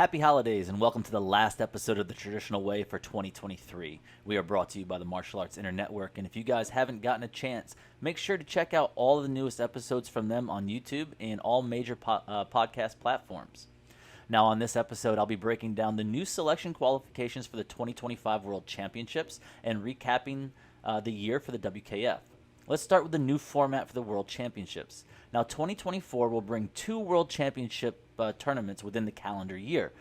Happy holidays and welcome to the last episode of The Traditional Way for 2023. We are brought to you by the Martial Arts Inner Network, and if you guys haven't gotten a chance, make sure to check out all of the newest episodes from them on YouTube and all major podcast platforms. Now, on this episode, I'll be breaking down the new selection qualifications for the 2025 World Championships and recapping the year for the WKF. Let's start with the new format for the World Championships. Now, 2024 will bring two World Championship tournaments within the calendar year.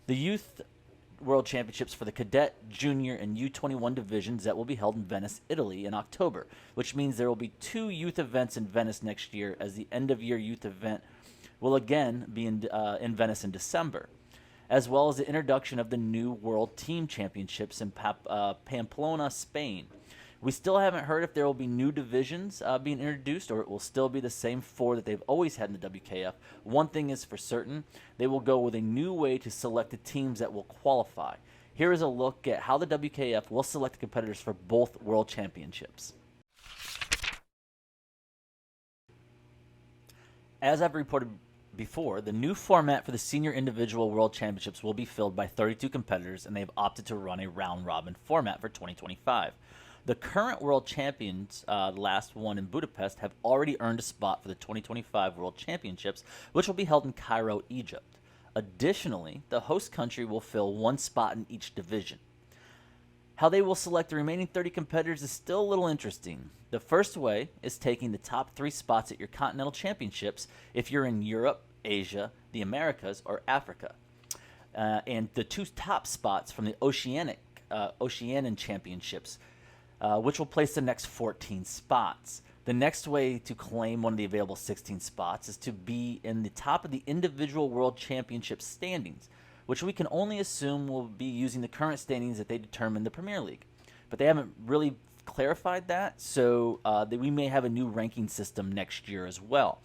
The Youth World Championships for the Cadet, Junior, and U21 divisions that will be held in Venice, Italy in October, which means there will be two youth events in Venice next year, as the end-of-year youth event will again be in Venice in December, as well as the introduction of the new World Team Championships in Pamplona, Spain. We still haven't heard if there will be new divisions being introduced or it will still be the same four that they've always had in the WKF. One thing is for certain, they will go with a new way to select the teams that will qualify. Here is a look at how the WKF will select the competitors for both World Championships. As I've reported before, the new format for the Senior Individual World Championships will be filled by 32 competitors, and they've opted to run a round-robin format for 2025. The current world champions, the last one in Budapest, have already earned a spot for the 2025 World Championships, which will be held in Cairo, Egypt. Additionally, the host country will fill one spot in each division. How they will select the remaining 30 competitors is still a little interesting. The first way is taking the top 3 spots at your Continental Championships if you're in Europe, Asia, the Americas, or Africa. And the 2 top spots from the Oceanian Championships, which will place the next 14 spots. The next way to claim one of the available 16 spots is to be in the top of the individual World Championship standings, which we can only assume will be using the current standings that they determine in the Premier League. But they haven't really clarified that, so that we may have a new ranking system next year as well.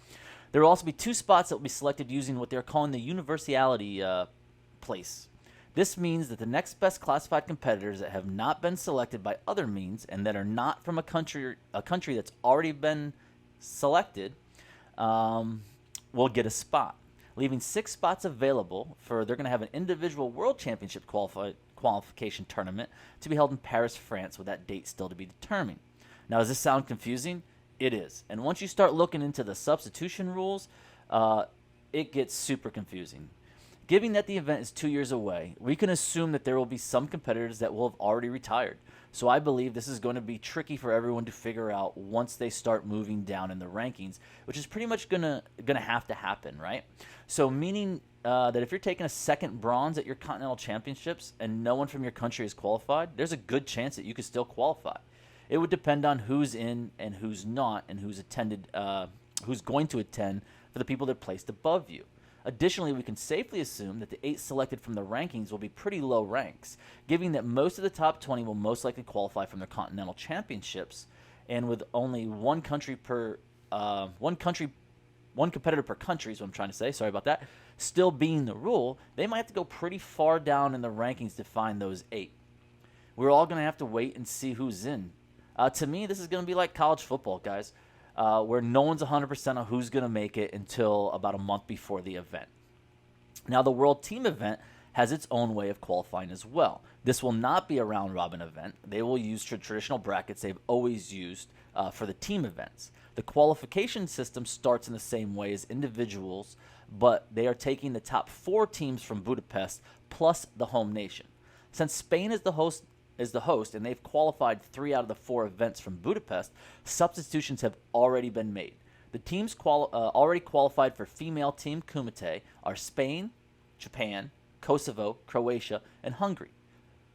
There will also be 2 spots that will be selected using what they're calling the universality place. This means that the next best classified competitors that have not been selected by other means and that are not from a country that's already been selected will get a spot, leaving 6 spots available for. They're going to have an individual World Championship qualification tournament to be held in Paris, France, with that date still to be determined. Now, does this sound confusing? It is. And once you start looking into the substitution rules, it gets super confusing. Given that the event is 2 years away, we can assume that there will be some competitors that will have already retired. So I believe this is going to be tricky for everyone to figure out once they start moving down in the rankings, which is pretty much gonna have to happen, right? So meaning that if you're taking a second bronze at your Continental Championships and no one from your country is qualified, there's a good chance that you could still qualify. It would depend on who's in and who's not, and who's going to attend for the people that are placed above you. Additionally, we can safely assume that the 8 selected from the rankings will be pretty low ranks, given that most of the top 20 will most likely qualify from their Continental Championships, and with only one competitor per country is what I'm trying to say, sorry about that, still being the rule, they might have to go pretty far down in the rankings to find those 8. We're all going to have to wait and see who's in. To me, this is going to be like college football, guys. Where no one's 100% on who's going to make it until about a month before the event. Now, the World Team event has its own way of qualifying as well. This will not be a round-robin event. They will use traditional brackets they've always used for the team events. The qualification system starts in the same way as individuals, but they are taking the top 4 teams from Budapest plus the home nation. Since Spain is the host, and they've qualified 3 out of the 4 events from Budapest, substitutions have already been made. The teams already qualified for female team Kumite are Spain, Japan, Kosovo, Croatia, and Hungary.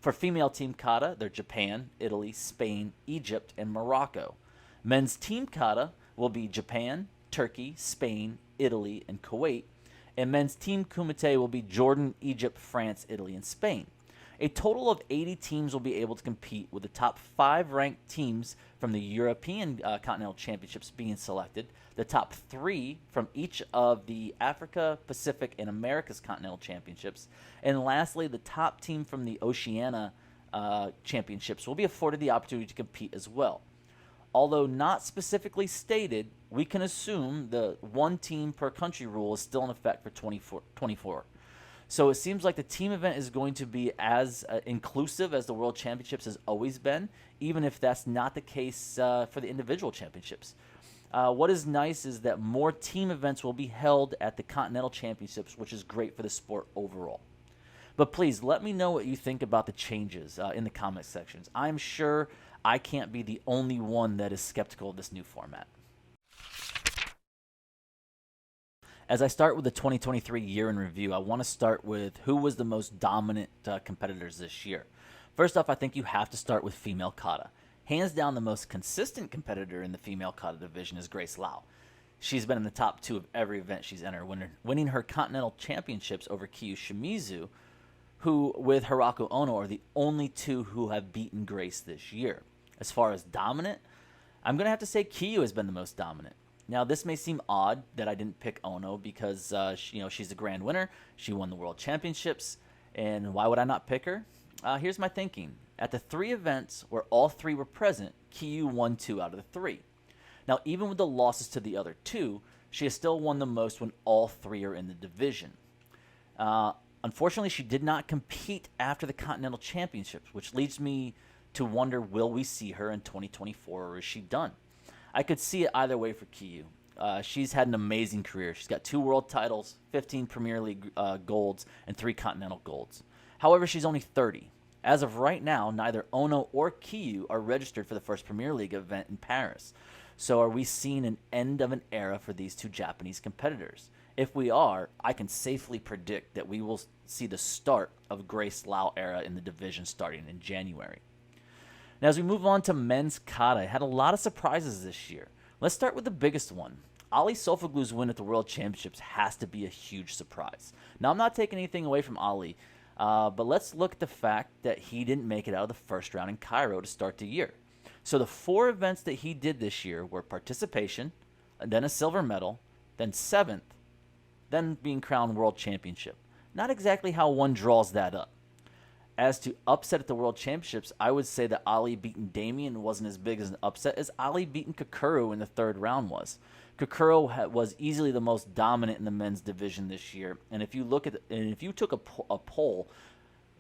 For female team Kata, they're Japan, Italy, Spain, Egypt, and Morocco. Men's team Kata will be Japan, Turkey, Spain, Italy, and Kuwait. And men's team Kumite will be Jordan, Egypt, France, Italy, and Spain. A total of 80 teams will be able to compete, with the top 5 ranked teams from the European Continental Championships being selected, the top 3 from each of the Africa, Pacific, and Americas Continental Championships, and lastly, the top team from the Oceania Championships will be afforded the opportunity to compete as well. Although not specifically stated, we can assume the 1 team per country rule is still in effect for 24. So it seems like the team event is going to be as inclusive as the World Championships has always been, even if that's not the case for the individual championships. What is nice is that more team events will be held at the Continental Championships, which is great for the sport overall. But please let me know what you think about the changes in the comment sections. I'm sure I can't be the only one that is skeptical of this new format. As I start with the 2023 year in review, I want to start with who was the most dominant competitors this year. First off, I think you have to start with female kata. Hands down, the most consistent competitor in the female kata division is Grace Lau. She's been in the top 2 of every event she's entered, winning her Continental Championships over Kiyu Shimizu, who, with Hirako Ono, are the only 2 who have beaten Grace this year. As far as dominant, I'm going to have to say Kiyu has been the most dominant. Now, this may seem odd that I didn't pick Ono because she's a grand winner. She won the World Championships, and why would I not pick her? Here's my thinking. At the 3 events where all 3 were present, Kiyu won 2 out of the 3. Now, even with the losses to the other 2, she has still won the most when all 3 are in the division. Unfortunately, she did not compete after the Continental Championships, which leads me to wonder, will we see her in 2024, or is she done? I could see it either way for Kiyu. She's had an amazing career. She's got 2 world titles, 15 Premier League golds, and 3 Continental golds. However, she's only 30. As of right now, neither Ono or Kiyu are registered for the first Premier League event in Paris. So are we seeing an end of an era for these 2 Japanese competitors? If we are, I can safely predict that we will see the start of Grace Lau era in the division starting in January. Now, as we move on to men's kata, I had a lot of surprises this year. Let's start with the biggest one. Ali Sofuoglu's win at the World Championships has to be a huge surprise. Now, I'm not taking anything away from Ali, but let's look at the fact that he didn't make it out of the first round in Cairo to start the year. So the 4 events that he did this year were participation, then a silver medal, then 7th, then being crowned World Championship. Not exactly how one draws that up. As to upset at the World Championships, I would say that Ali beating Damien wasn't as big as an upset as Ali beating Kokoro in the 3rd round was. Kokoro was easily the most dominant in the men's division this year, and if you look at if you took a poll,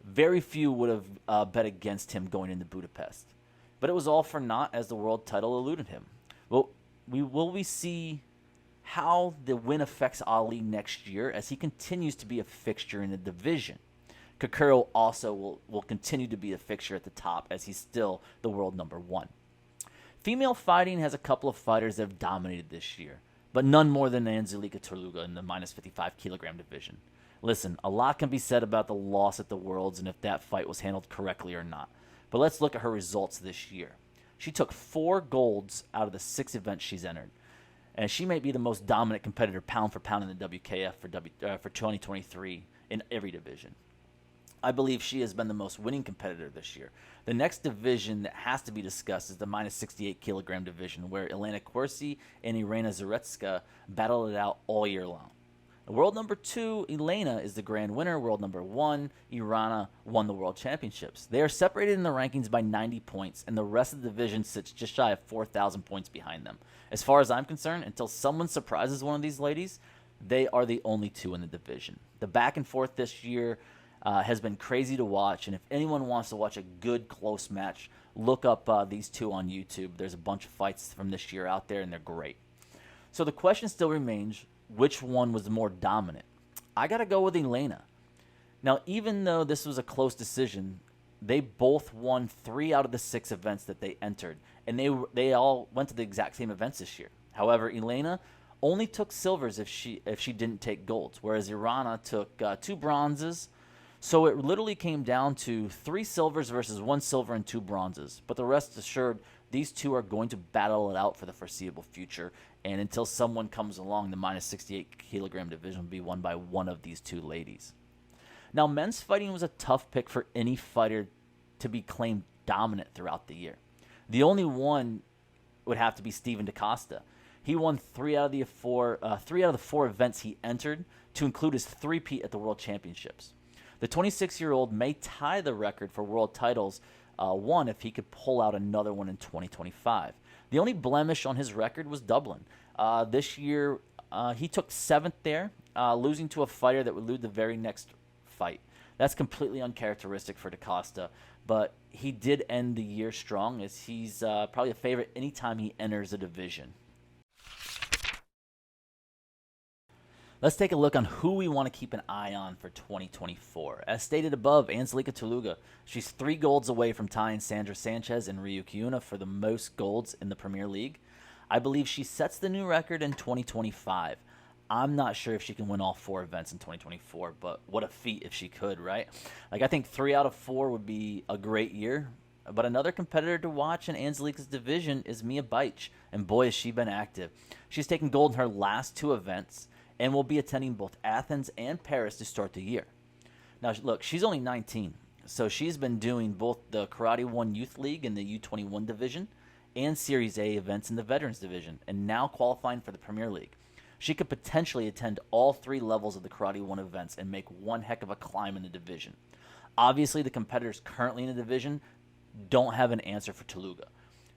very few would have bet against him going into Budapest. But it was all for naught as the world title eluded him. Well, will we see how the win affects Ali next year as he continues to be a fixture in the division? Kokoro also will continue to be a fixture at the top as he's still the world number 1. Female fighting has a couple of fighters that have dominated this year, but none more than Anzelika Torluga in the minus 55 kilogram division. Listen, a lot can be said about the loss at the Worlds and if that fight was handled correctly or not, but let's look at her results this year. She took 4 golds out of the 6 events she's entered, and she may be the most dominant competitor pound for pound in the WKF for 2023 in every division. I believe she has been the most winning competitor this year. The next division that has to be discussed is the minus 68 kilogram division, where Elena Corsi and Irina Zaretska battle it out all year long. World number 2, Elena, is the grand winner. World number 1, Irina, won the World Championships. They are separated in the rankings by 90 points, and the rest of the division sits just shy of 4,000 points behind them. As far as I'm concerned, until someone surprises one of these ladies, they are the only 2 in the division. The back and forth this year has been crazy to watch, and if anyone wants to watch a good close match, look up these 2 on YouTube. There's a bunch of fights from this year out there, and they're great. So the question still remains, which one was more dominant? I got to go with Elena. Now, even though this was a close decision, they both won 3 out of the 6 events that they entered, and they all went to the exact same events this year. However, Elena only took silvers if she didn't take golds, whereas Irina took 2 bronzes. So it literally came down to 3 silvers versus 1 silver and 2 bronzes. But the rest assured, these 2 are going to battle it out for the foreseeable future. And until someone comes along, the minus 68 kilogram division will be won by one of these 2 ladies. Now, men's fighting was a tough pick for any fighter to be claimed dominant throughout the year. The only one would have to be Stephen DaCosta. He won 3 out of the 4 events he entered, to include his 3-peat at the World Championships. The 26-year-old may tie the record for world titles one if he could pull out another one in 2025. The only blemish on his record was Dublin. This year, he took 7th there, losing to a fighter that would lose the very next fight. That's completely uncharacteristic for DaCosta, but he did end the year strong, as he's probably a favorite anytime he enters a division. Let's take a look on who we want to keep an eye on for 2024. As stated above, Anzelika Toluga. She's 3 golds away from tying Sandra Sanchez and Ryu Kiuna for the most golds in the Premier League. I believe she sets the new record in 2025. I'm not sure if she can win all 4 events in 2024, but what a feat if she could, right? Like, I think 3 out of 4 would be a great year. But another competitor to watch in Anzelika's division is Mia Beich, and boy, has she been active. She's taken gold in her last 2 events, and will be attending both Athens and Paris to start the year. Now, look, she's only 19, so she's been doing both the Karate One Youth League in the U21 division and Series A events in the Veterans division, and now qualifying for the Premier League. She could potentially attend all 3 levels of the Karate One events and make one heck of a climb in the division. Obviously, the competitors currently in the division don't have an answer for Toluga.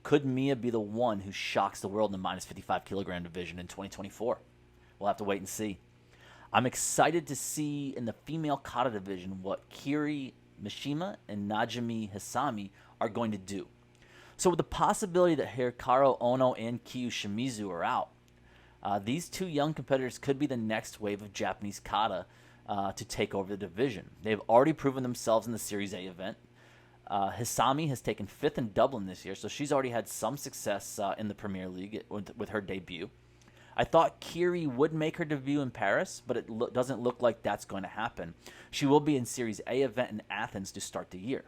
Could Mia be the one who shocks the world in the minus 55 kilogram division in 2024? We'll have to wait and see. I'm excited to see in the female kata division what Kiri Mishima and Najimi Hisami are going to do. So with the possibility that Hikaru Ono and Kyu Shimizu are out, these 2 young competitors could be the next wave of Japanese kata to take over the division. They've already proven themselves in the Series A event. Hisami has taken 5th in Dublin this year, so she's already had some success in the Premier League with her debut. I thought Kiri would make her debut in Paris, but it doesn't look like that's going to happen. She will be in Series A event in Athens to start the year.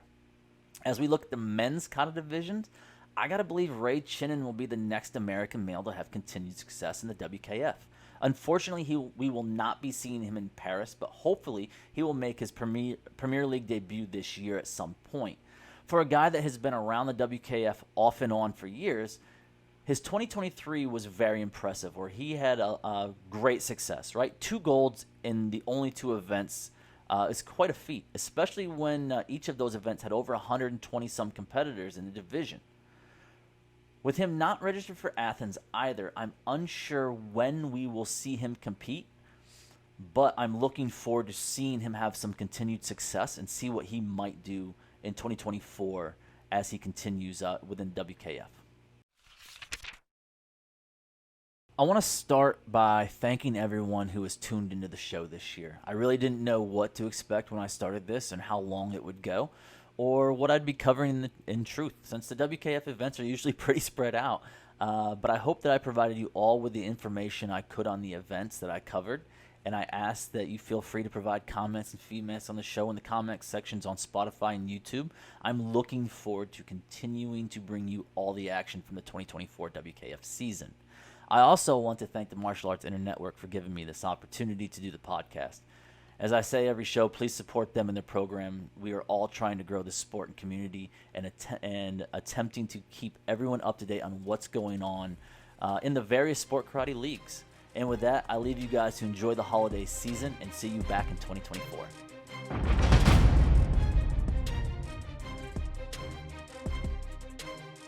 As we look at the men's kata divisions, I got to believe Ray Chinen will be the next American male to have continued success in the WKF. Unfortunately, we will not be seeing him in Paris, but hopefully he will make his Premier League debut this year at some point. For a guy that has been around the WKF off and on for years, his 2023 was very impressive, where he had a great success, right? 2 golds in the only 2 events is quite a feat, especially when each of those events had over 120-some competitors in the division. With him not registered for Athens either, I'm unsure when we will see him compete, but I'm looking forward to seeing him have some continued success and see what he might do in 2024 as he continues within WKF. I want to start by thanking everyone who has tuned into the show this year. I really didn't know what to expect when I started this and how long it would go, or what I'd be covering in truth, since the WKF events are usually pretty spread out. But I hope that I provided you all with the information I could on the events that I covered, and I ask that you feel free to provide comments and feedbacks on the show in the comment sections on Spotify and YouTube. I'm looking forward to continuing to bring you all the action from the 2024 WKF season. I also want to thank the Martial Arts Internetwork for giving me this opportunity to do the podcast. As I say every show, please support them in their program. We are all trying to grow the sport and community and attempting to keep everyone up to date on what's going on in the various sport karate leagues. And with that, I leave you guys to enjoy the holiday season and see you back in 2024.